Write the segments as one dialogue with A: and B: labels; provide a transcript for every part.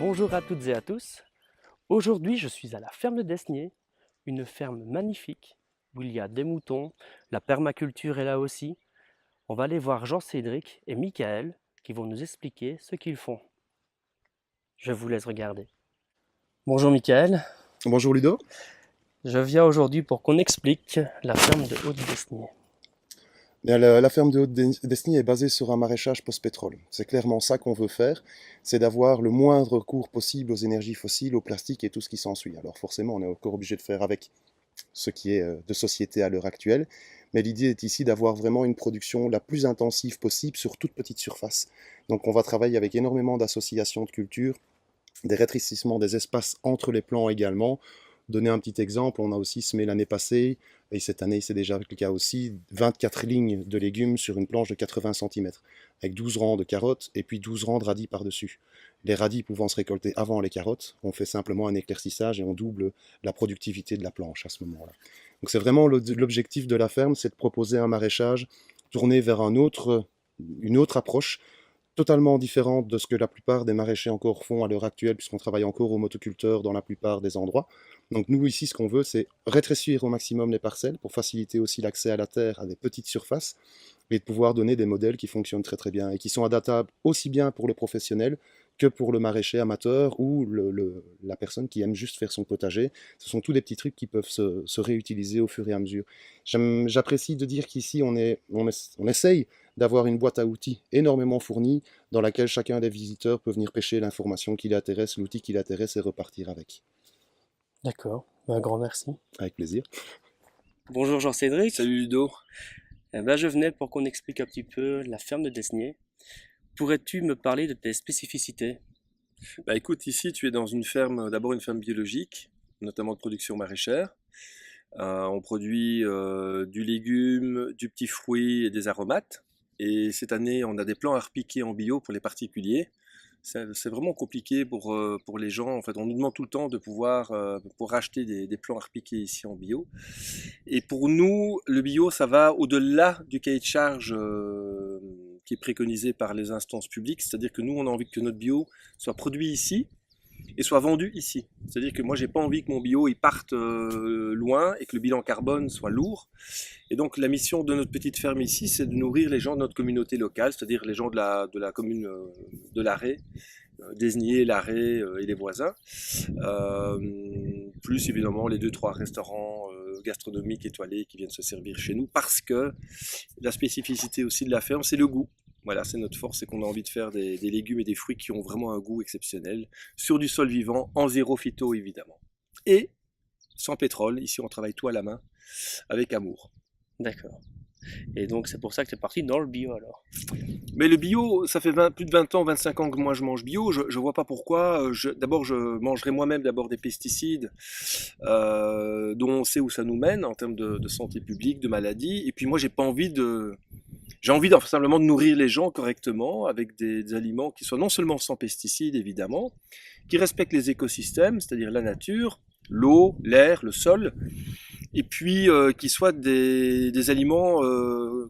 A: Bonjour à toutes et à tous. Aujourd'hui, je suis à la ferme de Desnier, une ferme magnifique où il y a des moutons, la permaculture est là aussi. On va aller voir Jean-Cédric et Michael qui vont nous expliquer ce qu'ils font. Je vous laisse regarder. Bonjour Michael,
B: Bonjour Ludo.
A: je viens aujourd'hui pour qu'on explique la ferme de Haute-Desnier.
B: Bien, la ferme de Haute-Desnier est basée sur un maraîchage post-pétrole. C'est clairement ça qu'on veut faire, c'est d'avoir le moindre recours possible aux énergies fossiles, au plastique et tout ce qui s'ensuit. Alors forcément, on est encore obligé de faire avec ce qui est de société à l'heure actuelle, mais l'idée est ici d'avoir vraiment une production la plus intensive possible sur toute petite surface. Donc on va travailler avec énormément d'associations de cultures, des rétrécissements des espaces entre les plants également. Donner un petit exemple, on a aussi semé l'année passée, et cette année c'est déjà le cas aussi, 24 lignes de légumes sur une planche de 80 cm, avec 12 rangs de carottes et puis 12 rangs de radis par-dessus. Les radis pouvant se récolter avant les carottes, on fait simplement un éclaircissage et on double la productivité de la planche à ce moment-là. Donc c'est vraiment l'objectif de la ferme, c'est de proposer un maraîchage tourné vers une autre approche, totalement différente de ce que la plupart des maraîchers encore font à l'heure actuelle, puisqu'on travaille encore au motoculteur dans la plupart des endroits. Donc nous ici, ce qu'on veut, c'est rétrécir au maximum les parcelles pour faciliter aussi l'accès à la terre à des petites surfaces et de pouvoir donner des modèles qui fonctionnent très très bien et qui sont adaptables aussi bien pour le professionnel que pour le maraîcher amateur ou la personne qui aime juste faire son potager. Ce sont tous des petits trucs qui peuvent se réutiliser au fur et à mesure. J'apprécie de dire qu'ici, on essaye d'avoir une boîte à outils énormément fournie dans laquelle chacun des visiteurs peut venir pêcher l'information qui l'intéresse, l'outil qui l'intéresse et repartir avec.
A: D'accord, un grand merci.
B: Avec plaisir.
A: Bonjour Jean-Cédric.
C: Salut Ludo.
A: Je venais pour qu'on explique un petit peu la ferme de Desnier. Pourrais-tu me parler de tes spécificités?
C: Bah écoute, ici tu es dans une ferme, d'abord une ferme biologique, notamment de production maraîchère. On produit du légume, du petit fruit et des aromates. Et cette année, on a des plants à repiquer en bio pour les particuliers. C'est vraiment compliqué pour les gens. En fait, on nous demande tout le temps de pouvoir pour racheter des plants à repiquer ici en bio. Et pour nous, le bio, ça va au-delà du cahier de charge qui est préconisé par les instances publiques. C'est-à-dire que nous, on a envie que notre bio soit produit ici et soit vendu ici. C'est-à-dire que moi, j'ai pas envie que mon bio il parte loin et que le bilan carbone soit lourd. Et donc, la mission de notre petite ferme ici, c'est de nourrir les gens de notre communauté locale, c'est-à-dire les gens de la commune de l'Arré, Desnier, l'Arré et les voisins. Plus évidemment les 2-3 restaurants gastronomiques étoilés qui viennent se servir chez nous, parce que la spécificité aussi de la ferme, c'est le goût. Voilà, c'est notre force, c'est qu'on a envie de faire des légumes et des fruits qui ont vraiment un goût exceptionnel, sur du sol vivant, en zéro phyto évidemment. Et sans pétrole, ici on travaille tout à la main, avec amour.
A: D'accord. Et donc c'est pour ça que tu es parti dans le bio alors.
C: Mais le bio, ça fait plus de 20 ans, 25 ans que moi je mange bio. Je vois pas pourquoi. D'abord, je mangerai moi-même d'abord des pesticides dont on sait où ça nous mène en termes de santé publique, de maladies. Et puis moi, j'ai envie simplement de nourrir les gens correctement avec des aliments qui soient non seulement sans pesticides évidemment, qui respectent les écosystèmes, c'est-à-dire la nature, l'eau, l'air, le sol, et puis qui soient des aliments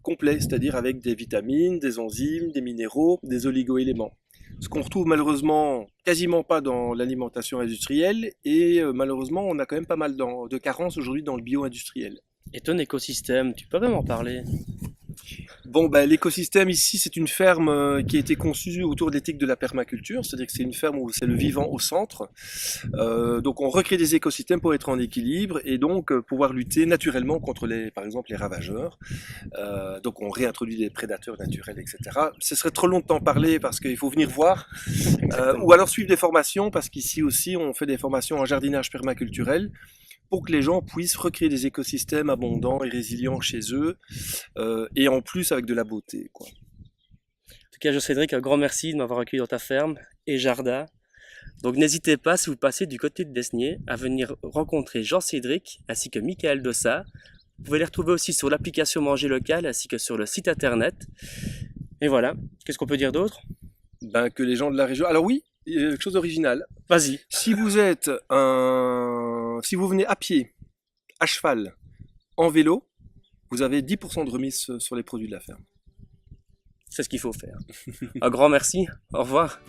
C: complets, c'est-à-dire avec des vitamines, des enzymes, des minéraux, des oligo-éléments. Ce qu'on retrouve malheureusement quasiment pas dans l'alimentation industrielle, et malheureusement on a quand même pas mal de carences aujourd'hui dans le bio-industriel.
A: Et ton écosystème, tu peux vraiment en parler?
C: Bon, ben, l'écosystème ici, c'est une ferme qui a été conçue autour de l'éthique de la permaculture, c'est-à-dire que c'est une ferme où c'est le vivant au centre. Donc on recrée des écosystèmes pour être en équilibre et donc pouvoir lutter naturellement contre par exemple les ravageurs. Donc on réintroduit des prédateurs naturels, etc. Ce serait trop long de t'en parler parce qu'il faut venir voir, ou alors suivre des formations, parce qu'ici aussi on fait des formations en jardinage permaculturel, pour que les gens puissent recréer des écosystèmes abondants et résilients chez eux, et en plus avec de la beauté, quoi.
A: En tout cas, Jean-Cédric, un grand merci de m'avoir accueilli dans ta ferme et jardin. Donc n'hésitez pas, si vous passez du côté de Desnier, à venir rencontrer Jean-Cédric ainsi que Michael Dossa. Vous pouvez les retrouver aussi sur l'application Manger Local ainsi que sur le site internet. Et voilà, qu'est-ce qu'on peut dire d'autre?
C: Ben, que les gens de la région... Alors oui, il y a quelque chose d'original.
A: Vas-y.
C: Si vous venez à pied, à cheval, en vélo, vous avez 10% de remise sur les produits de la ferme.
A: C'est ce qu'il faut faire. Un grand merci, au revoir.